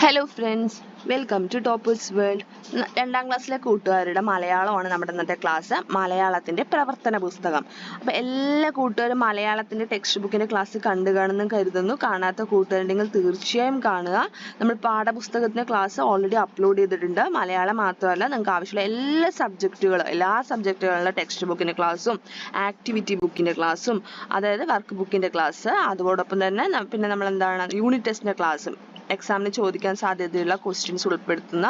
Hello friends, welcome to toppers world. രണ്ടാം ക്ലാസ്സിലെ കൂട്ടുകാരുടെ മലയാളമാണ് നമ്മുടെ ഇന്നത്തെ ക്ലാസ്. മലയാളത്തിൻ്റെ പ്രവർത്തന പുസ്തകം. അപ്പോൾ എല്ലാ കൂട്ടുകാരും മലയാളത്തിൻ്റെ ടെക്സ്റ്റ് ബുക്കിൻ്റെ ക്ലാസ് കണ്ടു കാണുമെന്ന് കരുതുന്നു. കാണാത്ത കൂട്ടുകാരുണ്ടെങ്കിൽ തീർച്ചയായും കാണുക. നമ്മൾ പാഠപുസ്തകത്തിൻ്റെ ക്ലാസ് ഓൾറെഡി അപ്ലോഡ് ചെയ്തിട്ടുണ്ട്. മലയാളം മാത്രമല്ല, നിങ്ങൾക്ക് ആവശ്യമുള്ള എല്ലാ സബ്ജക്റ്റുകളുടെ ടെക്സ്റ്റ് ബുക്കിൻ്റെ ക്ലാസ്സും ആക്ടിവിറ്റി ബുക്കിൻ്റെ ക്ലാസ്സും, അതായത് വർക്ക് ബുക്കിൻ്റെ ക്ലാസ്, അതോടൊപ്പം തന്നെ പിന്നെ നമ്മൾ യൂണിറ്റ് ടെസ്റ്റിൻ്റെ ക്ലാസ്സും, എക്സാമിന് ചോദിക്കാൻ സാധ്യതയുള്ള ക്വസ്റ്റ്യൻസ് ഉൾപ്പെടുത്തുന്ന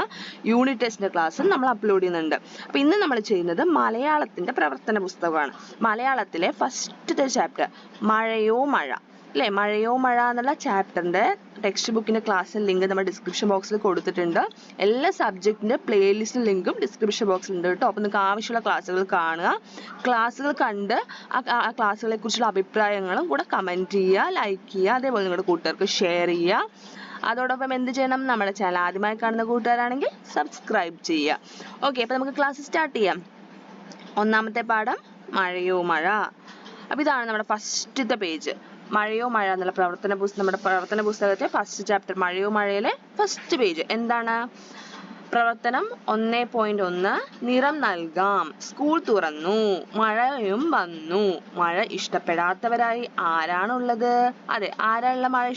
യൂണിറ്റ് ടെസ്റ്റിന്റെ ക്ലാസ് നമ്മൾ അപ്ലോഡ് ചെയ്യുന്നുണ്ട്. അപ്പോൾ ഇന്ന് നമ്മൾ ചെയ്യുന്നത് മലയാളത്തിന്റെ പ്രവർത്തന പുസ്തകമാണ്. മലയാളത്തിലെ ഫസ്റ്റത്തെ ചാപ്റ്റർ മഴയോ മഴ അല്ലേ, മഴയോ മഴ എന്നുള്ള ചാപ്റ്ററിന്റെ ടെക്സ്റ്റ് ബുക്കിന്റെ ക്ലാസ്സിന്റെ ലിങ്ക് നമ്മൾ ഡിസ്ക്രിപ്ഷൻ ബോക്സിൽ കൊടുത്തിട്ടുണ്ട്. എല്ലാ സബ്ജക്റ്റിന്റെ പ്ലേലിസ്റ്റ് ലിങ്കും ഡിസ്ക്രിപ്ഷൻ ബോക്സിൽ ഉണ്ട് കേട്ടോ. അപ്പോൾ നിങ്ങൾക്ക് ആവശ്യമുള്ള ക്ലാസ്സുകൾ കാണുക. ക്ലാസ്സുകൾ കണ്ട് ആ ക്ലാസ്സുകളെ കുറിച്ചുള്ള അഭിപ്രായങ്ങളും കൂടെ കമന്റ് ചെയ്യുക, ലൈക്ക് ചെയ്യുക, അതേപോലെ നിങ്ങളുടെ കൂട്ടുകാർക്ക് ഷെയർ ചെയ്യുക. അതോടൊപ്പം എന്ത് ചെയ്യണം, നമ്മുടെ ചാനൽ ആദ്യമായി കാണുന്ന കൂട്ടുകാരാണെങ്കിൽ സബ്സ്ക്രൈബ് ചെയ്യുക. ഓക്കെ, അപ്പോൾ നമുക്ക് ക്ലാസ് സ്റ്റാർട്ട് ചെയ്യാം. ഒന്നാമത്തെ പാഠം മഴയോ മഴ. അപ്പോൾ ഇതാണ് നമ്മുടെ ഫസ്റ്റത്തെ പേജ്. മഴയോ മഴ എന്നുള്ള നമ്മുടെ പ്രവർത്തന പുസ്തകത്തെ ഫസ്റ്റ് ചാപ്റ്റർ മഴയോ മഴയിലെ ഫസ്റ്റ് പേജ്. എന്താണ് പ്രവർത്തനം? 1.1 നിറം നൽകാം. സ്കൂൾ തുറന്നു, മഴയും വന്നു. മഴ ഇഷ്ടപ്പെടാത്തവരായി ആരാണുള്ളത്? അതെ, ആരാണുള്ള മഴ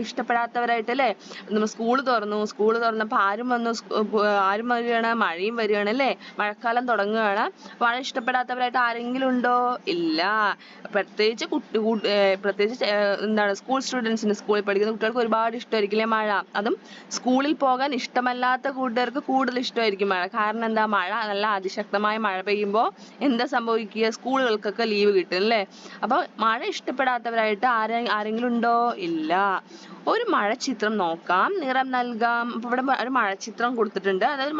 ഇഷ്ടപ്പെടാത്തവരായിട്ട് അല്ലേ? നമ്മൾ സ്കൂൾ തുറന്നപ്പോൾ ആരും വരികയാണ്? മഴയും വരികയാണ് അല്ലേ? മഴക്കാലം തുടങ്ങുകയാണ്. മഴ ഇഷ്ടപ്പെടാത്തവരായിട്ട് ആരെങ്കിലും ഉണ്ടോ? ഇല്ല. പ്രത്യേകിച്ച് സ്കൂൾ സ്റ്റുഡൻസിന്, സ്കൂളിൽ പഠിക്കുന്ന കുട്ടികൾക്ക് ഒരുപാട് ഇഷ്ടമായിരിക്കില്ലേ മഴ. അതും സ്കൂളിൽ പോകാൻ ഇഷ്ടമല്ലാത്ത കൂട്ടുകാർക്ക് കൂടുതൽ ഇഷ്ടമായിരിക്കും മഴ. കാരണം എന്താ, മഴ നല്ല അതിശക്തമായ മഴ പെയ്യുമ്പോൾ എന്താ സംഭവിക്കുക? സ്കൂളുകൾക്കൊക്കെ ലീവ് കിട്ടും അല്ലേ? അപ്പോൾ മഴ ഇഷ്ടപ്പെടാത്തവരായിട്ട് ആരെങ്കിലും ഉണ്ടോ? ഇല്ല. ഒരു മഴച്ചിത്രം നോക്കാം, നിറം നൽകാം. അപ്പോൾ ഇവിടെ ഒരു മഴച്ചിത്രം കൊടുത്തിട്ടുണ്ട്. അതായത്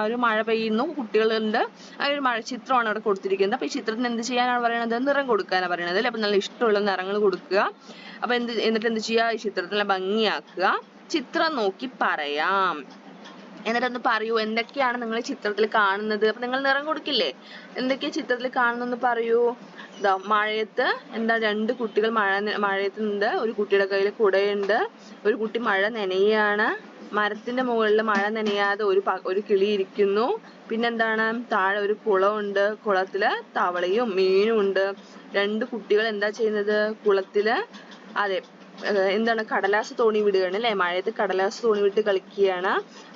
ഒരു മഴ പെയ്യുന്നു, കുട്ടികളുണ്ട്, ഒരു മഴച്ചിത്രമാണ് ഇവിടെ കൊടുത്തിരിക്കുന്നത്. അപ്പോൾ ഈ ചിത്രത്തിന് എന്ത് ചെയ്യാനാണ് പറയുന്നത്? നിറം കൊടുക്കാനാണ് പറയുന്നത് അല്ലേ? അപ്പോൾ നല്ല ഇഷ്ടമുള്ള നിറങ്ങൾ കൊടുക്കുക. അപ്പോൾ എന്നിട്ട് എന്ത് ചെയ്യുക? ഈ ചിത്രത്തിനെ ഭംഗിയാക്കുക. ചിത്രം നോക്കി പറയാം. എന്നിട്ടൊന്ന് പറയൂ, എന്തൊക്കെയാണ് നിങ്ങൾ ചിത്രത്തിൽ കാണുന്നത്? അപ്പൊ നിങ്ങൾ നിറം കൊടുക്കില്ലേ? എന്തൊക്കെയാ ചിത്രത്തിൽ കാണുന്നെന്ന് പറയൂ. മഴയത്ത് രണ്ട് കുട്ടികൾ മഴയത്തുണ്ട്. ഒരു കുട്ടിയുടെ കയ്യിൽ കുടയുണ്ട്. ഒരു കുട്ടി മഴ നനയാണ്. മരത്തിന്റെ മുകളിൽ മഴ നനയാതെ ഒരു കിളി ഇരിക്കുന്നു. പിന്നെന്താണ്, താഴെ ഒരു കുളമുണ്ട്. കുളത്തില് തവളയും മീനും ഉണ്ട്. രണ്ട് കുട്ടികൾ എന്താ ചെയ്യുന്നത്? കുളത്തില് കടലാസ് തോണി വിടുകയാണ് അല്ലെ? മഴയത്ത് കടലാസ് തോണി വിട്ട് കളിക്കുകയാണ്.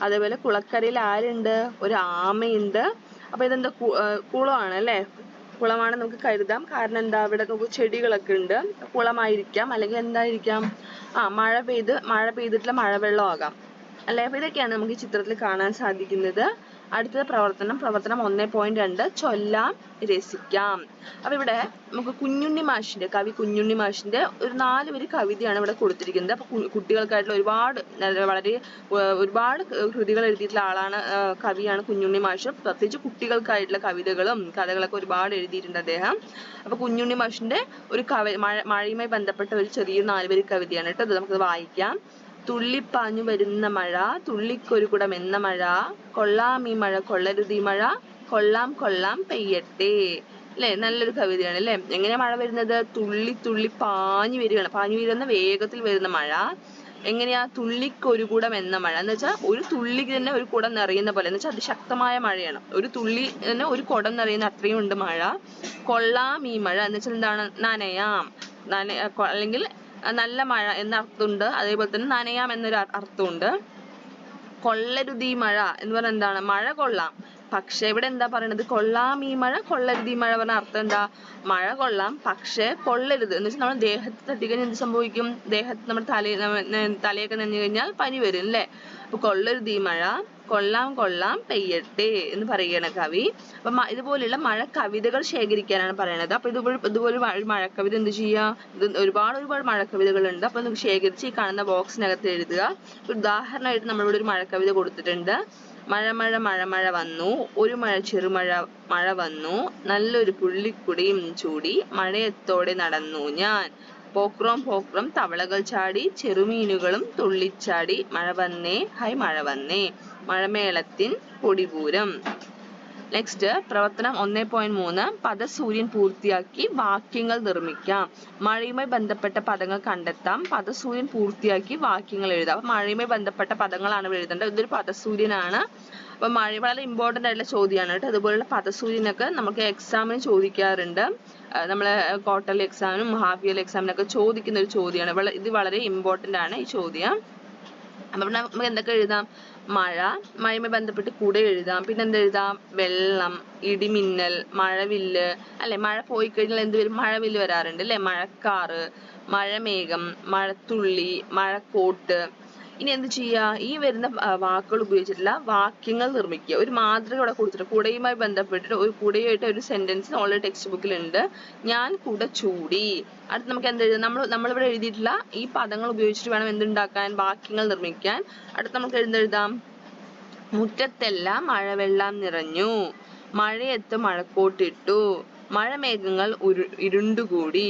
അതേപോലെ കുളക്കരയിൽ ആരുണ്ട്? ഒരു ആമയുണ്ട്. അപ്പൊ ഇതെന്താ, കുളമാണ് അല്ലെ? കുളമാണ് നമുക്ക് കരുതാം. കാരണം എന്താ, ഇവിടെ നമുക്ക് ചെടികളൊക്കെ ഉണ്ട്. കുളമായിരിക്കാം, അല്ലെങ്കിൽ എന്തായിരിക്കാം, മഴ പെയ്തിട്ടുള്ള മഴവെള്ളം ആകാം അല്ലെ? അപ്പൊ ഇതൊക്കെയാണ് നമുക്ക് ഈ ചിത്രത്തിൽ കാണാൻ സാധിക്കുന്നത്. അടുത്തത് പ്രവർത്തനം 1.2 ചൊല്ലാം രസിക്കാം. അപ്പൊ ഇവിടെ നമുക്ക് കവി കുഞ്ഞുണ്ണി മാഷിന്റെ ഒരു 4 വരി കവിതയാണ് ഇവിടെ കൊടുത്തിരിക്കുന്നത്. അപ്പൊ കുട്ടികൾക്കായിട്ടുള്ള ഒരുപാട് കൃതികൾ എഴുതിയിട്ടുള്ള ആളാണ്, കവിയാണ് കുഞ്ഞുണ്ണി മാഷ്. പ്രത്യേകിച്ച് കുട്ടികൾക്കായിട്ടുള്ള കവിതകളും കഥകളൊക്കെ ഒരുപാട് എഴുതിയിട്ടുണ്ട് അദ്ദേഹം. അപ്പൊ കുഞ്ഞുണ്ണി മാഷിന്റെ ഒരു മഴയുമായി ബന്ധപ്പെട്ട ഒരു ചെറിയ 4 വരി കവിതയാണ് കേട്ടോ. അത് നമുക്ക് വായിക്കാം. തുള്ളിപ്പാഞ്ഞു വരുന്ന മഴ, തുള്ളിക്കൊരു കുടം എന്ന മഴ, കൊള്ളാം ഈ മഴ കൊള്ളരുതീ മഴ, കൊള്ളാം കൊള്ളാം പെയ്യട്ടെ അല്ലെ? നല്ലൊരു കവിതയാണ് അല്ലെ? എങ്ങനെയാ മഴ വരുന്നത്? തുള്ളി തുള്ളി പാഞ്ഞു വരികയാണ്. പാഞ്ഞു വരുന്ന വേഗത്തിൽ വരുന്ന മഴ. എങ്ങനെയാ? തുള്ളിക്കൊരു കുടം എന്ന മഴ എന്ന് വെച്ചാൽ ഒരു തുള്ളിക്ക് തന്നെ ഒരു കുടം നിറയുന്ന പോലെ, എന്ന് വെച്ചാൽ അതിശക്തമായ മഴയാണ്. ഒരു തുള്ളി തന്നെ ഒരു കുടം നിറയുന്ന അത്രയും ഉണ്ട് മഴ. കൊള്ളാം ഈ മഴ എന്ന് വെച്ചാൽ എന്താണ്? നനയാം, അല്ലെങ്കിൽ നല്ല മഴ എന്ന അർത്ഥമുണ്ട്. അതേപോലെ തന്നെ നനയാം എന്നൊരു അർത്ഥമുണ്ട്. കൊള്ളരുതീ മഴ എന്ന് പറഞ്ഞാൽ എന്താണ്? മഴ കൊള്ളാം, പക്ഷെ ഇവിടെ എന്താ പറയുന്നത്? കൊള്ളാം ഈ മഴ കൊള്ളരുതീ മഴ പറഞ്ഞ അർത്ഥം എന്താ? മഴ കൊള്ളാം, പക്ഷെ കൊള്ളരുത് എന്ന് വെച്ചാൽ നമ്മൾ ദേഹത്ത് തട്ടിക്കഴിഞ്ഞാൽ എന്ത് സംഭവിക്കും? ദേഹത്ത് നമ്മുടെ തലയൊക്കെ നനഞ്ഞു കഴിഞ്ഞാൽ പനി വരും അല്ലേ? അപ്പൊ കൊള്ളരുതീ മഴ, കൊള്ളാം കൊള്ളാം പെയ്യട്ടെ എന്ന് പറയുകയാണ് കവി. അപ്പൊ ഇതുപോലെയുള്ള മഴ കവിതകൾ ശേഖരിക്കാനാണ് പറയുന്നത്. അപ്പൊ ഇതുപോലെ മഴക്കവിത എന്ത് ചെയ്യുക? ഒരുപാട് മഴക്കവിതകളുണ്ട്. അപ്പൊ നമുക്ക് ശേഖരിച്ച് ഈ കാണുന്ന ബോക്സിനകത്ത് എഴുതുക. ഉദാഹരണമായിട്ട് നമ്മളിവിടെ ഒരു മഴക്കവിത കൊടുത്തിട്ടുണ്ട്. മഴ മഴ മഴ മഴ വന്നു, ഒരു ചെറുമഴ മഴ വന്നു, നല്ലൊരു പുള്ളിക്കുടിയും ചൂടി മഴയത്തോടെ നടന്നു ഞാൻ. പോക്രോം പോക്രോം തവളകൾ ചാടി, ചെറുമീനുകളും തുള്ളിച്ചാടി, മഴ വന്നേ ഹൈ മഴ വന്നേ, മഴമേളത്തിൻ പൊടിപൂരം. നെക്സ്റ്റ് പ്രവർത്തനം 1.3 പദസൂര്യൻ പൂർത്തിയാക്കി വാക്യങ്ങൾ നിർമ്മിക്കാം. മഴയുമായി ബന്ധപ്പെട്ട പദങ്ങൾ കണ്ടെത്താം. പദസൂര്യൻ പൂർത്തിയാക്കി വാക്യങ്ങൾ എഴുതാം. അപ്പൊ മഴയുമായി ബന്ധപ്പെട്ട പദങ്ങളാണ് ഇവിടെ എഴുതേണ്ടത്. ഇതൊരു പദസൂര്യനാണ്. അപ്പൊ മഴ വളരെ ഇമ്പോർട്ടന്റ് ആയിട്ടുള്ള ചോദ്യമാണ് കേട്ടോ. അതുപോലുള്ള പദസൂര്യനൊക്കെ നമുക്ക് എക്സാമിന് ചോദിക്കാറുണ്ട്. നമ്മളെ ക്വാർട്ടർലി എക്സാമിനും ഹാഫ് ഇയർലി എക്സാമിനൊക്കെ ചോദിക്കുന്ന ഒരു ചോദ്യമാണ്. ഇത് വളരെ ഇമ്പോർട്ടന്റ് ആണ് ഈ ചോദ്യം. അപ്പൊ നമുക്ക് എന്തൊക്കെ എഴുതാം? മഴയുമായി ബന്ധപ്പെട്ട് കുട എഴുതാം. പിന്നെ എന്ത് എഴുതാം? വെള്ളം, ഇടിമിന്നൽ, മഴവില്ല് അല്ലെ. മഴ പോയി കഴിഞ്ഞാൽ എന്ത് വരും? മഴവില്ല് വരാറുണ്ട് അല്ലെ. മഴക്കാറ്, മഴമേഘം, മഴത്തുള്ളി, മഴക്കോട്ട്. ഇനി എന്ത് ചെയ്യുക? ഈ വരുന്ന വാക്കുകൾ ഉപയോഗിച്ചിട്ടുള്ള വാക്യങ്ങൾ നിർമ്മിക്കുക. ഒരു മാതൃക ഇവിടെ കൊടുത്തിട്ട് കുടയുമായി ബന്ധപ്പെട്ടിട്ട് ഒരു കുടയായിട്ട് ഒരു സെന്റൻസ് ഓൾറെഡി ടെക്സ്റ്റ് ബുക്കിലുണ്ട്. ഞാൻ കുട ചൂടി. അടുത്ത് നമുക്ക് എന്ത് എഴുതാം? നമ്മളിവിടെ എഴുതിയിട്ടുള്ള ഈ പദങ്ങൾ ഉപയോഗിച്ചിട്ട് വേണം എന്തുണ്ടാക്കാൻ? വാക്യങ്ങൾ നിർമ്മിക്കാൻ. അടുത്ത് നമുക്ക് എന്തെഴുതാം? മുറ്റത്തെല്ലാം മഴവെള്ളം നിറഞ്ഞു. മഴയത്ത് മഴക്കോട്ടിട്ടു. മഴമേഘങ്ങൾ ഇരുണ്ടുകൂടി.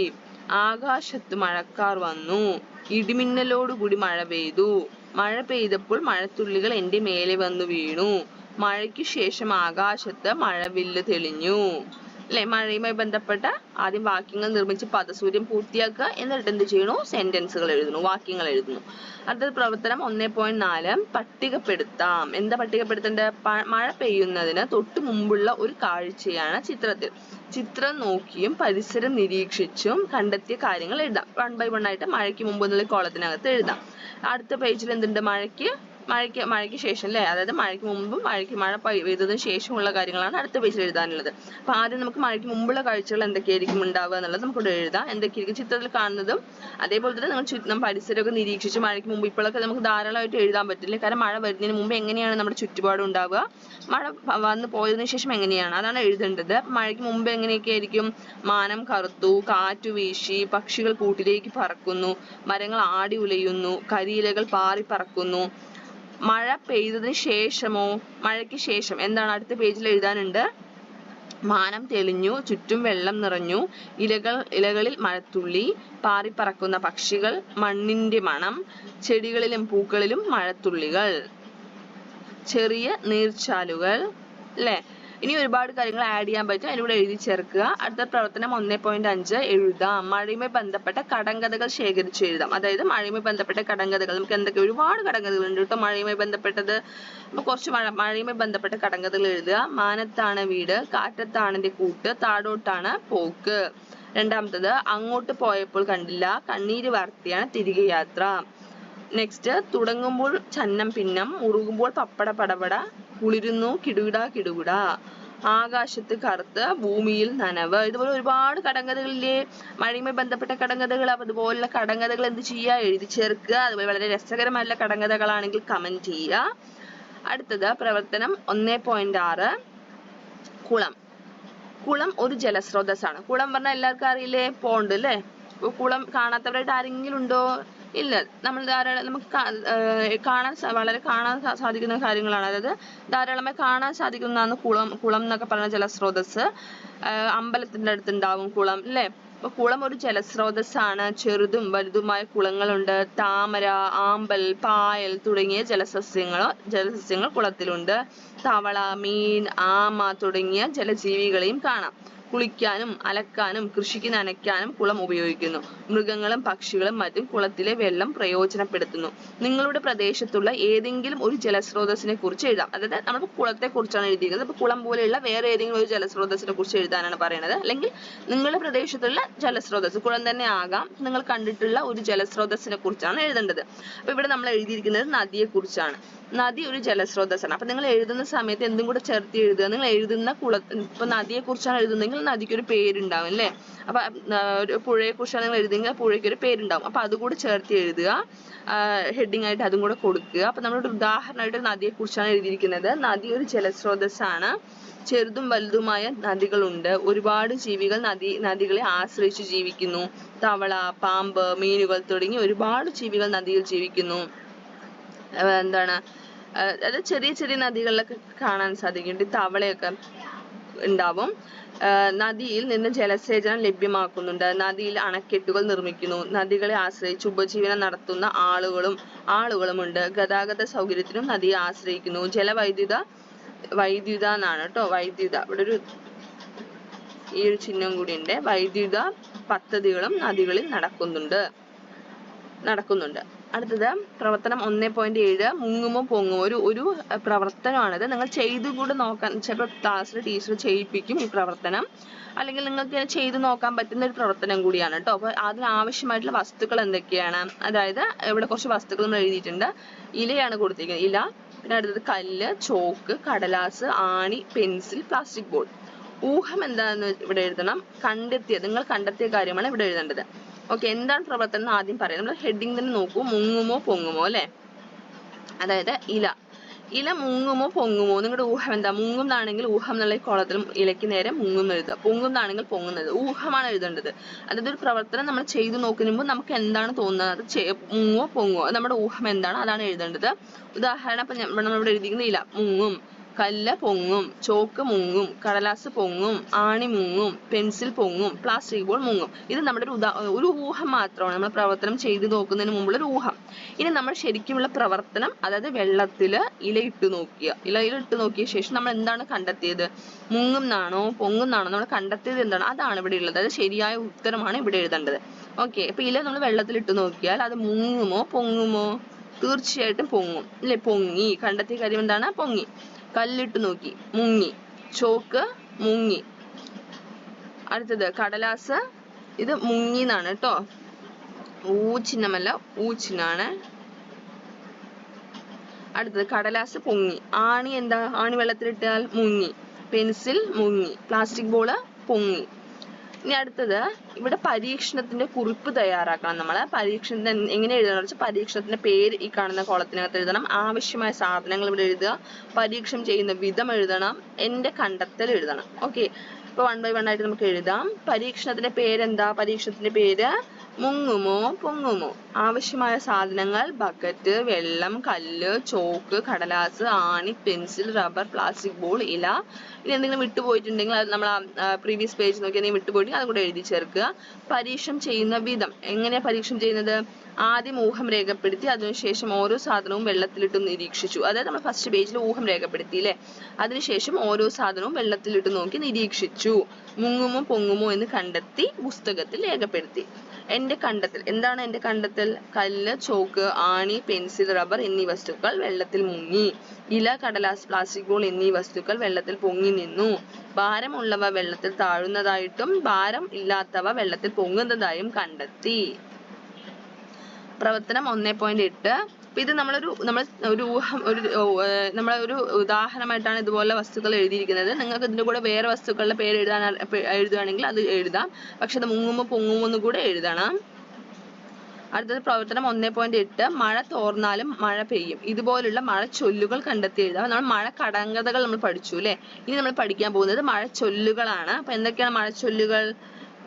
ആകാശത്ത് മഴക്കാർ വന്നു. ഇടിമിന്നലോടുകൂടി മഴ പെയ്തു. മഴ പെയ്തപ്പോൾ മഴത്തുള്ളികൾ എൻ്റെ മേലെ വന്നു വീണു. മഴയ്ക്ക് ശേഷം ആകാശത്ത് മഴവില്ല് തെളിഞ്ഞു. അല്ലെ. മഴയുമായി ബന്ധപ്പെട്ട ആദ്യം വാക്യങ്ങൾ നിർമ്മിച്ച് പദസൂര്യൻ പൂർത്തിയാക്കുക. എന്നിട്ട് എന്ത് ചെയ്യണു? സെന്റൻസുകൾ എഴുതുന്നു, വാക്യങ്ങൾ എഴുതുന്നു. അടുത്ത പ്രവർത്തനം 1.4 പട്ടികപ്പെടുത്താം. എന്താ പട്ടികപ്പെടുത്തേണ്ടത്? മഴ പെയ്യുന്നതിന് തൊട്ട് മുമ്പുള്ള ഒരു കാഴ്ചയാണ് ചിത്രത്തിൽ. ചിത്രം നോക്കിയും പരിസരം നിരീക്ഷിച്ചും കണ്ടെത്തിയ കാര്യങ്ങൾ എഴുതാം. 1 by 1 ആയിട്ട് മഴയ്ക്ക് മുമ്പ് എന്നുള്ള കോളത്തിനകത്ത് എഴുതാം. അടുത്ത പേജിൽ എന്തുണ്ട്? മഴയ്ക്ക് ശേഷം അല്ലേ. അതായത് മഴയ്ക്ക് മുമ്പും മഴ പെയ്തതിന് ശേഷമുള്ള കാര്യങ്ങളാണ് അടുത്ത പേജിൽ എഴുതാനുള്ളത്. അപ്പൊ ആദ്യം നമുക്ക് മഴയ്ക്ക് മുമ്പുള്ള കാഴ്ചകൾ എന്തൊക്കെയായിരിക്കും ഉണ്ടാവുക എന്നുള്ളത് നമുക്കിവിടെ എഴുതാം. എന്തൊക്കെയായിരിക്കും ചിത്രത്തിൽ കാണുന്നതും അതേപോലെ തന്നെ നമ്മൾ പരിസരമൊക്കെ നിരീക്ഷിച്ച് മഴയ്ക്ക് മുമ്പ് ഇപ്പോഴൊക്കെ നമുക്ക് ധാരാളമായിട്ട് എഴുതാൻ പറ്റില്ല. കാരണം മഴ വരുന്നതിന് മുമ്പ് എങ്ങനെയാണ് നമ്മുടെ ചുറ്റുപാടും ഉണ്ടാവുക, മഴ വന്ന് പോയതിനു ശേഷം എങ്ങനെയാണ്, അതാണ് എഴുതേണ്ടത്. മഴയ്ക്ക് മുമ്പ് എങ്ങനെയൊക്കെ ആയിരിക്കും? മാനം കറുത്തു, കാറ്റു വീശി, പക്ഷികൾ കൂട്ടിലേക്ക് പറക്കുന്നു, മരങ്ങൾ ആടി ഉലയുന്നു, കരിയിലകൾ പാറി പറക്കുന്നു. മഴ പെയ്തതിന് ശേഷമോ? മഴയ്ക്ക് ശേഷം എന്താണ് അടുത്ത പേജിൽ എഴുതാനുണ്ട്? മാനം തെളിഞ്ഞു, ചുറ്റും വെള്ളം നിറഞ്ഞു, ഇലകളിൽ മഴത്തുള്ളി, പാറിപ്പറക്കുന്ന പക്ഷികൾ, മണ്ണിന്റെ മണം, ചെടികളിലും പൂക്കളിലും മഴത്തുള്ളികൾ, ചെറിയ നീർച്ചാലുകൾ അല്ലെ. ഇനി ഒരുപാട് കാര്യങ്ങൾ ആഡ് ചെയ്യാൻ പറ്റും. അതിലൂടെ എഴുതി ചേർക്കുക. അടുത്ത പ്രവർത്തനം 1.5 എഴുതാം. മഴയുമായി ബന്ധപ്പെട്ട കടങ്കഥകൾ ശേഖരിച്ച് എഴുതാം. അതായത് മഴയുമായി ബന്ധപ്പെട്ട കടങ്കഥകൾ നമുക്ക് എന്തൊക്കെ ഒരുപാട് കടങ്കഥകൾ ഉണ്ട് കേട്ടോ മഴയുമായി ബന്ധപ്പെട്ടത്. അപ്പൊ കുറച്ച് മഴയുമായി ബന്ധപ്പെട്ട കടങ്കഥകൾ എഴുതുക. മാനത്താണ് വീട്, കാറ്റത്താണ് എൻ്റെ കൂട്ട്, താഴോട്ടാണ് പോക്ക്. രണ്ടാമത്തത് അങ്ങോട്ട് പോയപ്പോൾ കണ്ടില്ല, കണ്ണീര് വാർത്തിയാണ് തിരികെ യാത്ര. നെക്സ്റ്റ് തുടങ്ങുമ്പോൾ ചന്നം പിന്നം, മുറുകുമ്പോൾ പപ്പട പടപട, കുളിരുന്നു കിടുകിട കിടുകിട, ആകാശത്ത് കറുത്ത് ഭൂമിയിൽ നനവ്. ഇതുപോലെ ഒരുപാട് കടങ്കഥകളില്ലേ മഴയുമായി ബന്ധപ്പെട്ട കടങ്കഥകൾ. അപ്പൊ ഇതുപോലുള്ള കടങ്കഥകൾ എന്ത് ചെയ്യുക? എഴുതി ചേർക്കുക. അതുപോലെ വളരെ രസകരമായിട്ടുള്ള കടങ്കഥകളാണെങ്കിൽ കമന്റ് ചെയ്യുക. അടുത്തത് പ്രവർത്തനം 1.6 കുളം. കുളം ഒരു ജലസ്രോതസ്സാണ്. കുളം പറഞ്ഞാൽ എല്ലാവർക്കും അറിയില്ലേ? പോണ്ട് അല്ലേ. കുളം കാണാത്തവരായിട്ട് ആരെങ്കിലും ഉണ്ടോ? ഇല്ല. നമ്മൾ ധാരാളം നമുക്ക് വളരെ കാണാൻ സാധിക്കുന്ന കാര്യങ്ങളാണ്. അതായത് ധാരാളമായി കാണാൻ സാധിക്കുന്നതാണ് കുളം എന്നൊക്കെ പറഞ്ഞ ജലസ്രോതസ്. അമ്പലത്തിന്റെ അടുത്തുണ്ടാവും കുളം അല്ലേ. അപ്പൊ കുളം ഒരു ജലസ്രോതസ്സാണ്. ചെറുതും വലുതുമായ കുളങ്ങളുണ്ട്. താമര, ആമ്പൽ, പായൽ തുടങ്ങിയ ജലസസ്യങ്ങൾ കുളത്തിലുണ്ട്. തവള, മീൻ, ആമ തുടങ്ങിയ ജലജീവികളെയും കാണാം. കുളിക്കാനും അലക്കാനും കൃഷിക്ക് നനയ്ക്കാനും കുളം ഉപയോഗിക്കുന്നു. മൃഗങ്ങളും പക്ഷികളും മറ്റും കുളത്തിലെ വെള്ളം പ്രയോജനപ്പെടുത്തുന്നു. നിങ്ങളുടെ പ്രദേശത്തുള്ള ഏതെങ്കിലും ഒരു ജലസ്രോതസ്സിനെ കുറിച്ച് എഴുതാം. അതായത് നമ്മൾ കുളത്തെ കുറിച്ചാണ് എഴുതിയിരിക്കുന്നത്. അപ്പൊ കുളം പോലെയുള്ള വേറെ ഏതെങ്കിലും ഒരു ജലസ്രോതസ്സിനെ കുറിച്ച് എഴുതാനാണ് പറയുന്നത്. അല്ലെങ്കിൽ നിങ്ങളുടെ പ്രദേശത്തുള്ള ജലസ്രോതസ്, കുളം തന്നെ ആകാം, നിങ്ങൾ കണ്ടിട്ടുള്ള ഒരു ജലസ്രോതസ്സിനെ കുറിച്ചാണ് എഴുതേണ്ടത്. അപ്പൊ ഇവിടെ നമ്മൾ എഴുതിയിരിക്കുന്നത് നദിയെ കുറിച്ചാണ്. നദി ഒരു ജലസ്രോതസ്സാണ്. അപ്പൊ നിങ്ങൾ എഴുതുന്ന സമയത്ത് എന്തും കൂടെ ചേർത്ത് എഴുതുക. നിങ്ങൾ എഴുതുന്ന ഇപ്പൊ നദിയെ കുറിച്ചാണ് എഴുതുന്നതെങ്കിൽ നദിക്ക് ഒരു പേരുണ്ടാവും അല്ലേ. അപ്പൊ ഒരു പുഴയെ കുറിച്ചാണ് നിങ്ങൾ എഴുതുന്നെങ്കിൽ പുഴയ്ക്ക് ഒരു പേരുണ്ടാവും. അപ്പൊ അതുകൂടെ ചേർത്ത് എഴുതുക. ഹെഡിങ് ആയിട്ട് അതും കൂടെ കൊടുക്കുക. അപ്പൊ നമ്മളൊരു ഉദാഹരണമായിട്ട് നദിയെ കുറിച്ചാണ് എഴുതിയിരിക്കുന്നത്. നദി ഒരു ജലസ്രോതസ്സാണ്. ചെറുതും വലുതുമായ നദികളുണ്ട്. ഒരുപാട് ജീവികൾ നദികളെ ആശ്രയിച്ച് ജീവിക്കുന്നു. തവള, പാമ്പ്, മീനുകൾ തുടങ്ങി ഒരുപാട് ജീവികൾ നദിയിൽ ജീവിക്കുന്നു. അത് ചെറിയ ചെറിയ നദികളിലൊക്കെ കാണാൻ സാധിക്കുന്നുണ്ട്. തവളയൊക്കെ ഉണ്ടാവും. നദിയിൽ നിന്ന് ജലസേചനം ലഭ്യമാക്കുന്നുണ്ട്. നദിയിൽ അണക്കെട്ടുകൾ നിർമ്മിക്കുന്നു. നദികളെ ആശ്രയിച്ച് ഉപജീവനം നടത്തുന്ന ആളുകളുമുണ്ട്. ഗതാഗത സൗകര്യത്തിനും നദിയെ ആശ്രയിക്കുന്നു. വൈദ്യുത എന്നാണ് കേട്ടോ. വൈദ്യുത, ഇവിടെ ഒരു ഈ ഒരു ചിഹ്നം കൂടി ഉണ്ട്. വൈദ്യുത പദ്ധതികളും നദികളിൽ നടക്കുന്നുണ്ട്. അടുത്തത് പ്രവർത്തനം 1.7 മുങ്ങുമോ പൊങ്ങുമോ. ഒരു പ്രവർത്തനമാണിത്. നിങ്ങൾ ചെയ്തു കൂടെ നോക്കാൻ, ചിലപ്പോൾ ക്ലാസ്സിൽ ടീച്ചർ ചെയ്യിപ്പിക്കും ഈ പ്രവർത്തനം, അല്ലെങ്കിൽ നിങ്ങൾക്ക് ചെയ്തു നോക്കാൻ പറ്റുന്ന ഒരു പ്രവർത്തനം കൂടിയാണ് കേട്ടോ. അപ്പോൾ അതിനാവശ്യമായിട്ടുള്ള വസ്തുക്കൾ എന്തൊക്കെയാണ്? അതായത് ഇവിടെ കുറച്ച് വസ്തുക്കൾ നമ്മൾ എഴുതിയിട്ടുണ്ട്. ഇലയാണ് കൊടുത്തിരിക്കുന്നത്, ഇല. പിന്നെ അടുത്തത് കല്ല്, ചോക്ക്, കടലാസ്, ആണി, പെൻസിൽ, പ്ലാസ്റ്റിക് ബോൾ. ഊഹം എന്താണെന്ന് ഇവിടെ എഴുതണം. നിങ്ങൾ കണ്ടെത്തിയ കാര്യമാണ് ഇവിടെ എഴുതേണ്ടത്. ഓക്കെ, എന്താണ് പ്രവർത്തനം എന്ന് ആദ്യം പറയാം. നമ്മൾ ഹെഡിങ് തന്നെ നോക്കൂ. മുങ്ങുമോ പൊങ്ങുമോ അല്ലെ. അതായത് ഇല മുങ്ങുമോ പൊങ്ങുമോ. നിങ്ങളുടെ ഊഹം എന്താ? മുങ്ങുന്നാണെങ്കിൽ ഊഹം എന്നുള്ള കോളത്തിൽ ഇലയ്ക്ക് നേരെ മുങ്ങും എഴുതുക. പൊങ്ങുന്നാണെങ്കിൽ പൊങ്ങുന്നത്. ഊഹമാണ് എഴുതേണ്ടത്. അതായത് ഒരു പ്രവർത്തനം നമ്മൾ ചെയ്തു നോക്കുമ്പോൾ നമുക്ക് എന്താണ് തോന്നുന്നത്, അത് മുങ്ങോ പൊങ്ങോ, നമ്മുടെ ഊഹം എന്താണ് അതാണ് എഴുതേണ്ടത്. ഉദാഹരണം ഇപ്പൊ നമ്മളിവിടെ എഴുതിയിരിക്കുന്ന ഇല മുങ്ങും, കല്ല് പൊങ്ങും, ചോക്ക് മുങ്ങും, കടലാസ് പൊങ്ങും, ആണി മുങ്ങും, പെൻസിൽ പൊങ്ങും, പ്ലാസ്റ്റിക് ബോൾ മുങ്ങും. ഇത് നമ്മുടെ ഒരു ഊഹം മാത്രമാണ്. നമ്മൾ പ്രവർത്തനം ചെയ്തു നോക്കുന്നതിന് മുമ്പുള്ള ഒരു ഊഹം. ഇനി നമ്മൾ ശരിക്കുമുള്ള പ്രവർത്തനം, അതായത് വെള്ളത്തില് ഇലയിട്ട് നോക്കിയ ശേഷം നമ്മൾ എന്താണ് കണ്ടെത്തിയത്? മുങ്ങുന്നാണോ പൊങ്ങുന്നാണോ നമ്മൾ കണ്ടെത്തിയത് എന്താണ്? അതാണ് ഇവിടെ ഉള്ളത്. അതായത് ശരിയായ ഉത്തരമാണ് ഇവിടെ എഴുതേണ്ടത്. ഓക്കെ, അപ്പൊ ഇല നമ്മൾ വെള്ളത്തിലിട്ട് നോക്കിയാൽ അത് മുങ്ങുമോ പൊങ്ങുമോ? തീർച്ചയായിട്ടും പൊങ്ങും അല്ലെ. പൊങ്ങി. കണ്ടെത്തിയ കാര്യം എന്താണ്? പൊങ്ങി. കല്ലിട്ട് നോക്കി, മുങ്ങി. ചോക്ക് മുങ്ങി. അടുത്തത് കടലാസ്, ഇത് മുങ്ങി എന്നാണ് കേട്ടോ. ചിഹ്നമല്ല, ചിഹ്നാണ്. അടുത്തത് കടലാസ് പൊങ്ങി. ആണി എന്താ? ആണി വെള്ളത്തിലിട്ടാൽ മുങ്ങി. പെൻസിൽ മുങ്ങി. പ്ലാസ്റ്റിക് ബോള് പൊങ്ങി. ഇനി അടുത്തത് ഇവിടെ പരീക്ഷണത്തിന്റെ കുറിപ്പ് തയ്യാറാക്കണം. നമ്മള് പരീക്ഷണത്തിന് എങ്ങനെ എഴുതണം വെച്ചാൽ പരീക്ഷണത്തിന്റെ പേര് ഈ കാണുന്ന കോളത്തിനകത്ത് എഴുതണം. ആവശ്യമായ സാധനങ്ങൾ ഇവിടെ എഴുതുക. പരീക്ഷണം ചെയ്യുന്ന വിധം എഴുതണം. എന്റെ കണ്ടെത്തൽ എഴുതണം. ഓക്കെ, ഇപ്പൊ 1 by 1 ആയിട്ട് നമുക്ക് എഴുതാം. പരീക്ഷണത്തിന്റെ പേരെന്താ? പരീക്ഷണത്തിന്റെ പേര് മുങ്ങുമോ പൊങ്ങുമോ. ആവശ്യമായ സാധനങ്ങൾ ബക്കറ്റ്, വെള്ളം, കല്ല്, ചോക്ക്, കടലാസ്, ആണി, പെൻസിൽ, റബ്ബർ, പ്ലാസ്റ്റിക് ബോൾ, ഇല. ഇനി എന്തെങ്കിലും വിട്ടുപോയിട്ടുണ്ടെങ്കിൽ അത് നമ്മൾ പ്രീവിയസ് പേജ് നോക്കി എന്തെങ്കിലും വിട്ടുപോയിട്ടുണ്ടെങ്കിൽ അത് കൂടെ എഴുതി ചേർക്കുക. പരീക്ഷണം ചെയ്യുന്ന വിധം. എങ്ങനെയാ പരീക്ഷണം ചെയ്യുന്നത്? ആദ്യം ഊഹം രേഖപ്പെടുത്തി, അതിനുശേഷം ഓരോ സാധനവും വെള്ളത്തിലിട്ട് നിരീക്ഷിച്ചു. അതായത് നമ്മൾ ഫസ്റ്റ് പേജിൽ ഊഹം രേഖപ്പെടുത്തി അല്ലേ. അതിനുശേഷം ഓരോ സാധനവും വെള്ളത്തിലിട്ട് നോക്കി നിരീക്ഷിച്ചു. മുങ്ങുമോ പൊങ്ങുമോ എന്ന് കണ്ടെത്തി പുസ്തകത്തിൽ രേഖപ്പെടുത്തി. എന്റെ കണ്ടെത്തൽ എന്താണ്? എന്റെ കണ്ടെത്തൽ കല്ല്, ചോക്ക്, ആണി, പെൻസിൽ, റബ്ബർ എന്നീ വസ്തുക്കൾ വെള്ളത്തിൽ മുങ്ങി. ഇല, കടലാസ്, പ്ലാസ്റ്റിക് ബോൾ എന്നീ വസ്തുക്കൾ വെള്ളത്തിൽ പൊങ്ങി നിന്നു. ഭാരമുള്ളവ വെള്ളത്തിൽ താഴുന്നതായിട്ടും ഭാരം ഇല്ലാത്തവ വെള്ളത്തിൽ പൊങ്ങുന്നതായും കണ്ടെത്തി. പ്രവർത്തനം 1.8. അപ്പൊ ഇത് നമ്മളൊരു ഉദാഹരണമായിട്ടാണ് ഇതുപോലെ വസ്തുക്കൾ എഴുതിയിരിക്കുന്നത്. നിങ്ങൾക്ക് ഇതിന്റെ കൂടെ വേറെ വസ്തുക്കളുടെ പേര് എഴുതുകയാണെങ്കിൽ അത് എഴുതാം. പക്ഷെ അത് മുങ്ങുമോ പൊങ്ങുമോ എന്ന് കൂടെ എഴുതണം. അടുത്തത് പ്രവർത്തനം 1.8. മഴ തോർന്നാലും മഴ പെയ്യും. ഇതുപോലുള്ള മഴ ചൊല്ലുകൾ കണ്ടെത്തി എഴുതാം. നമ്മൾ മഴ കടങ്കഥകൾ നമ്മൾ പഠിച്ചു അല്ലെ. ഇനി നമ്മൾ പഠിക്കാൻ പോകുന്നത് മഴ ചൊല്ലുകളാണ്. അപ്പൊ എന്തൊക്കെയാണ് മഴ ചൊല്ലുകൾ?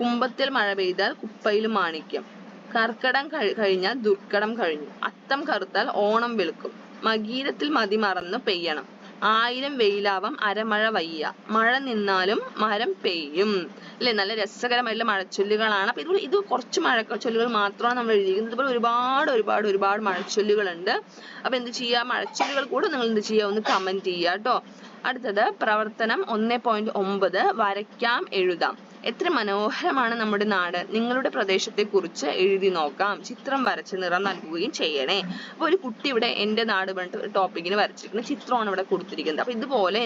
കുമ്പത്തിൽ മഴ പെയ്താൽ കുപ്പയിലും മാണിക്യം. കർക്കടം കഴിഞ്ഞാൽ ദുർഘടം കഴിഞ്ഞു. അത്തം കറുത്താൽ ഓണം വെളുക്കും. മകീരത്തിൽ മതി മറന്ന് പെയ്യണം. 1000 വെയിലാവാം അരമഴ വയ്യ. മഴ നിന്നാലും മരം പെയ്യും അല്ലെ. നല്ല രസകരമായിട്ടുള്ള മഴച്ചൊല്ലുകളാണ്. അപ്പൊ ഇത് കുറച്ച് മഴച്ചൊല്ലുകൾ മാത്രമാണ് നമ്മൾ എഴുതിയിരിക്കുന്നത്. ഇതുപോലെ ഒരുപാട് മഴച്ചൊല്ലുകളുണ്ട്. അപ്പൊ എന്ത് ചെയ്യുക? മഴച്ചൊല്ലുകൾ കൂടെ നിങ്ങൾ എന്ത് ചെയ്യുക? ഒന്ന് കമന്റ് ചെയ്യുക കേട്ടോ. അടുത്തത് പ്രവർത്തനം 1.9. വരയ്ക്കാം എഴുതാം. എത്ര മനോഹരമാണ് നമ്മുടെ നാട്. നിങ്ങളുടെ പ്രദേശത്തെ കുറിച്ച് എഴുതി നോക്കാം. ചിത്രം വരച്ച് നിറം നൽകുകയും ചെയ്യണേ. അപ്പൊ ഒരു കുട്ടി ഇവിടെ എന്റെ നാട് പറഞ്ഞിട്ട് ടോപ്പിക്കിന് വരച്ചിരിക്കുന്ന ചിത്രമാണ് ഇവിടെ കൊടുത്തിരിക്കുന്നത്. അപ്പൊ ഇതുപോലെ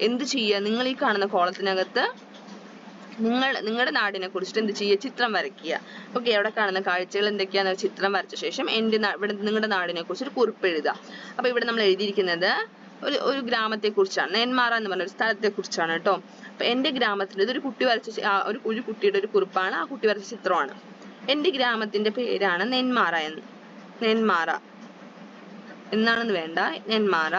എന്ത് ചെയ്യുക? നിങ്ങൾ ഈ കാണുന്ന കോളത്തിനകത്ത് നിങ്ങളുടെ നാടിനെ കുറിച്ചിട്ട് എന്ത് ചെയ്യുക? ചിത്രം വരയ്ക്കുക. ഓക്കെ, അവിടെ കാണുന്ന കാഴ്ചകൾ എന്തൊക്കെയാണെന്ന് ചിത്രം വരച്ച ശേഷം ഇവിടെ നിങ്ങളുടെ നാടിനെ കുറിച്ച് ഒരു കുറിപ്പ് എഴുതുക. അപ്പൊ ഇവിടെ നമ്മൾ എഴുതിയിരിക്കുന്നത് ഒരു ഗ്രാമത്തെ കുറിച്ചാണ്. നെന്മാറ എന്ന് പറഞ്ഞ ഒരു സ്ഥലത്തെ കുറിച്ചാണ് കേട്ടോ. അപ്പൊ എന്റെ ഗ്രാമത്തിന്റെ ഇതൊരു കുട്ടി വരച്ച ഒരു കുട്ടിയുടെ ഒരു കുറിപ്പാണ്. ആ കുട്ടി വരച്ച ചിത്രമാണ്. എന്റെ ഗ്രാമത്തിന്റെ പേരാണ് നെന്മാറ എന്നാണെന്ന് വേണ്ട, നെന്മാറ.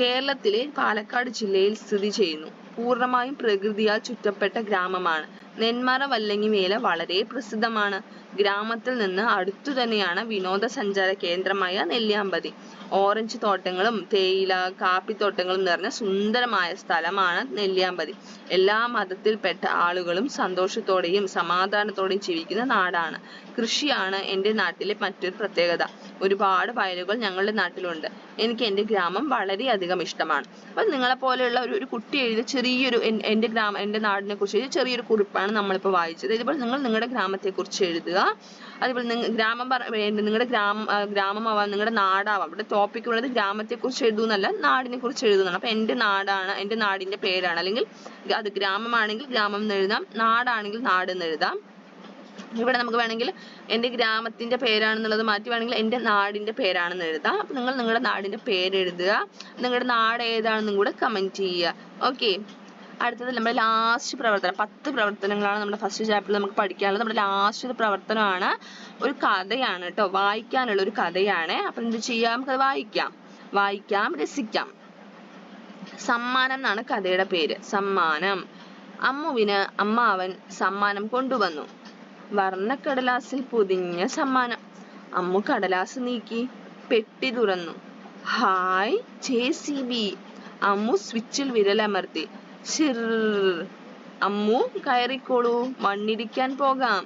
കേരളത്തിലെ പാലക്കാട് ജില്ലയിൽ സ്ഥിതി ചെയ്യുന്നു. പൂർണ്ണമായും പ്രകൃതിയാൽ ചുറ്റപ്പെട്ട ഗ്രാമമാണ്. നെന്മാറ വല്ലങ്ങി വേല വളരെ പ്രസിദ്ധമാണ്. ഗ്രാമത്തിൽ നിന്ന് അടുത്തു തന്നെയാണ് വിനോദസഞ്ചാര കേന്ദ്രമായ നെല്ലിയാമ്പതി. ഓറഞ്ച് തോട്ടങ്ങളും തേയില കാപ്പിത്തോട്ടങ്ങളും നിറഞ്ഞ സുന്ദരമായ സ്ഥലമാണ് നെല്ലിയാമ്പതി. എല്ലാ മതത്തിൽപ്പെട്ട ആളുകളും സന്തോഷത്തോടെയും സമാധാനത്തോടെയും ജീവിക്കുന്ന നാടാണ്. കൃഷിയാണ് എൻ്റെ നാട്ടിലെ മറ്റൊരു പ്രത്യേകത. ഒരുപാട് വയലുകൾ ഞങ്ങളുടെ നാട്ടിലുണ്ട്. എനിക്ക് എൻ്റെ ഗ്രാമം വളരെയധികം ഇഷ്ടമാണ്. അപ്പം നിങ്ങളെപ്പോലെയുള്ള ഒരു കുട്ടി എഴുതിയ ചെറിയൊരു എൻ്റെ നാടിനെ കുറിച്ച് എഴുതിയ ചെറിയൊരു കുറിപ്പാണ് നമ്മളിപ്പോൾ വായിച്ചത്. ഇതുപോലെ നിങ്ങൾ നിങ്ങളുടെ ഗ്രാമത്തെക്കുറിച്ച് എഴുതുക. അതുപോലെ നിങ്ങളുടെ ഗ്രാമമാവാം, നിങ്ങളുടെ നാടാവാം. ഇവിടെ ടോപ്പിക് ഉള്ളത് ഗ്രാമത്തെക്കുറിച്ച് എഴുതുന്നല്ല, നാടിനെ കുറിച്ച് എഴുതുന്നതാണ്. അപ്പം എൻ്റെ നാടാണ്, എൻ്റെ നാടിൻ്റെ പേരാണ്, അല്ലെങ്കിൽ അത് ഗ്രാമമാണെങ്കിൽ ഗ്രാമം എന്ന് എഴുതാം, നാടാണെങ്കിൽ നാട് എന്ന് എഴുതാം. ഇവിടെ നമുക്ക് വേണമെങ്കിൽ എൻ്റെ ഗ്രാമത്തിന്റെ പേരാണെന്നുള്ളത് മാറ്റി വേണമെങ്കിൽ എൻ്റെ നാടിന്റെ പേരാണെന്ന് എഴുതാം. അപ്പം നിങ്ങൾ നിങ്ങളുടെ നാടിന്റെ പേര് എഴുതുക. നിങ്ങളുടെ നാട് ഏതാണെന്നും കൂടെ കമന്റ് ചെയ്യുക. ഓക്കെ, അടുത്തത് നമ്മുടെ ലാസ്റ്റ് പ്രവർത്തനം. 10 പ്രവർത്തനങ്ങളാണ് നമ്മുടെ ഫസ്റ്റ് ചാപ്റ്ററിൽ നമുക്ക് പഠിക്കാനുള്ളത്. നമ്മുടെ ലാസ്റ്റ് പ്രവർത്തനമാണ് ഒരു കഥയാണ് കേട്ടോ, വായിക്കാനുള്ള ഒരു കഥയാണ്. അപ്പം എന്ത് ചെയ്യാം, നമുക്കത് വായിക്കാം, രസിക്കാം. സമ്മാനം എന്നാണ് കഥയുടെ പേര്. സമ്മാനം. അമ്മുവിന് അമ്മാവൻ സമ്മാനം കൊണ്ടുവന്നു. വർണ്ണക്കടലാസിൽ പൊതിഞ്ഞ സമ്മാനം. അമ്മു കടലാസ് നീക്കി പെട്ടി തുറന്നു. Hi JCB. അമ്മു സ്വിച്ചിൽ വിരലമർത്തി. ഷിർ. അമ്മു കയറിക്കോളൂ, മണ്ണിടിക്കാൻ പോകാം.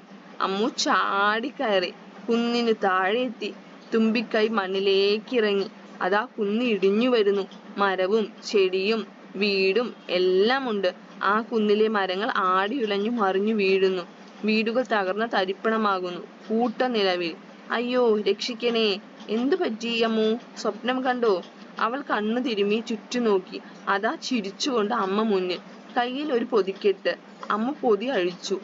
അമ്മു ചാടി കയറി കുന്നിന് താഴെ എത്തി. തുമ്പിക്കൈ മണ്ണിലേക്ക് ഇറങ്ങി. അതാ കുന്ന് ഇടിഞ്ഞു വരുന്നു. മരവും ചെടിയും വീടും എല്ലാം ഉണ്ട്. ആ കുന്നിലെ മരങ്ങൾ ആടി ഉലഞ്ഞു മറിഞ്ഞു വീഴുന്നു. വീടുകൾ തകർന്ന തരിപ്പണമാകുന്നു. കൂട്ട നിലവിൽ. അയ്യോ രക്ഷിക്കണേ. എന്തു പറ്റി അമ്മു? സ്വപ്നം കണ്ടോ? അവൾ കണ്ണു തിരുമ്മി ചുറ്റും നോക്കി. അതാ ചിരിച്ചുകൊണ്ട് അമ്മ മുന്നിൽ. കയ്യിൽ ഒരു പൊതിക്കെട്ട്. അമ്മ പൊതി അഴിച്ചു.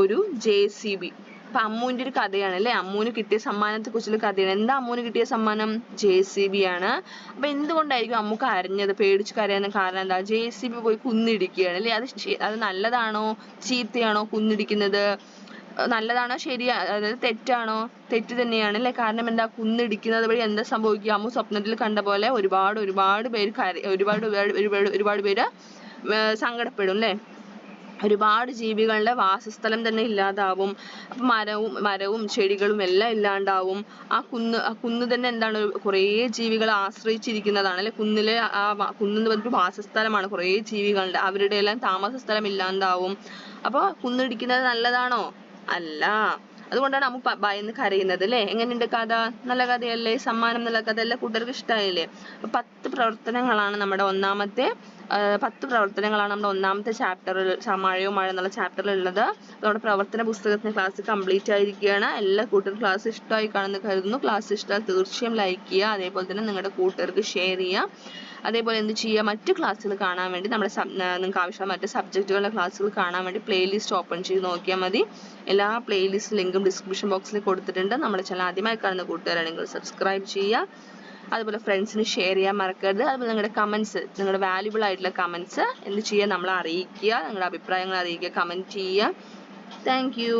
ഒരു JCB. അപ്പൊ അമ്മുവിന്റെ ഒരു കഥയാണ് അല്ലെ, അമ്മുവിന് കിട്ടിയ സമ്മാനത്തെ കുറിച്ചുള്ള കഥയാണ്. എന്താ അമ്മുവിന് കിട്ടിയ സമ്മാനം? JCB ആണ്. അപ്പൊ എന്തുകൊണ്ടായിരിക്കും അമ്മു കരഞ്ഞത്, പേടിച്ച് കരയാൻ കാരണം എന്താ? JCB പോയി കുന്നിടിക്കുകയാണ് അല്ലെ. അത് നല്ലതാണോ ചീത്തയാണോ കുന്നിടിക്കുന്നത്? നല്ലതാണോ അതായത് തെറ്റാണോ? തെറ്റ് തന്നെയാണ് അല്ലെ. കാരണം എന്താ, കുന്നിടിക്കുന്നത് വഴി എന്താ സംഭവിക്കുക? അമ്മു സ്വപ്നത്തിൽ കണ്ട പോലെ ഒരുപാട് പേര് സങ്കടപ്പെടും അല്ലെ. ഒരുപാട് ജീവികളുടെ വാസസ്ഥലം തന്നെ ഇല്ലാതാവും. അപ്പൊ മരവും ചെടികളും എല്ലാം ഇല്ലാണ്ടാവും. ആ കുന്ന് തന്നെ എന്താണ്, കുറേ ജീവികളെ ആശ്രയിച്ചിരിക്കുന്നതാണ് അല്ലെ. കുന്നെന്ന് പറഞ്ഞൊരു വാസസ്ഥലമാണ്. കുറേ ജീവികളുടെ അവരുടെ എല്ലാം താമസ സ്ഥലം ഇല്ലാണ്ടാവും. അപ്പൊ കുന്നിടിക്കുന്നത് നല്ലതാണോ? അല്ല. അതുകൊണ്ടാണ് അമ്മു ഭയന്ന് കരയുന്നത് അല്ലെ. എങ്ങനെയുണ്ട് കഥ? നല്ല കഥയല്ലേ? സമ്മാനം നല്ല കഥ എല്ലാ കൂട്ടുകാർക്ക് ഇഷ്ടമായില്ലേ? 10 പ്രവർത്തനങ്ങളാണ് നമ്മുടെ ഒന്നാമത്തെ ചാപ്റ്ററിൽ, മഴ എന്നുള്ള ചാപ്റ്ററിൽ ഉള്ളത്. നമ്മുടെ പ്രവർത്തന പുസ്തകത്തിന്റെ ക്ലാസ് കംപ്ലീറ്റ് ആയിരിക്കുകയാണ്. എല്ലാ കൂട്ടുകാർക്കും ക്ലാസ് ഇഷ്ടമായി കാണുമെന്ന് കരുതുന്നു. ക്ലാസ് ഇഷ്ടമായി തീർച്ചയായും ലൈക്ക് ചെയ്യുക. അതേപോലെ തന്നെ നിങ്ങളുടെ കൂട്ടുകാർക്ക് ഷെയർ ചെയ്യുക. അതേപോലെ എന്ത് ചെയ്യുക, മറ്റു ക്ലാസ്സുകൾ കാണാൻ വേണ്ടി നിങ്ങൾക്ക് ആവശ്യമുള്ള മറ്റ് സബ്ജക്റ്റുകളുടെ ക്ലാസ്സുകൾ കാണാൻ വേണ്ടി പ്ലേലിസ്റ്റ് ഓപ്പൺ ചെയ്ത് നോക്കിയാൽ മതി. എല്ലാ പ്ലേലിസ്റ്റ് ലിങ്കും ഡിസ്ക്രിപ്ഷൻ ബോക്സിൽ കൊടുത്തിട്ടുണ്ട്. നമ്മുടെ ചാനൽ ആദ്യമായി കാണുന്ന കൂട്ടുകാരാണെങ്കിൽ സബ്സ്ക്രൈബ് ചെയ്യുക. അതുപോലെ ഫ്രണ്ട്സിന് ഷെയർ ചെയ്യാൻ മറക്കരുത്. അതുപോലെ നിങ്ങളുടെ കമന്റ്സ്, നിങ്ങളുടെ വാല്യുബിൾ ആയിട്ടുള്ള കമന്റ്സ് എന്ത് ചെയ്യുക, നമ്മളെ അറിയിക്കുക. നിങ്ങളുടെ അഭിപ്രായങ്ങൾ അറിയിക്കുക, കമന്റ് ചെയ്യുക. Thank you.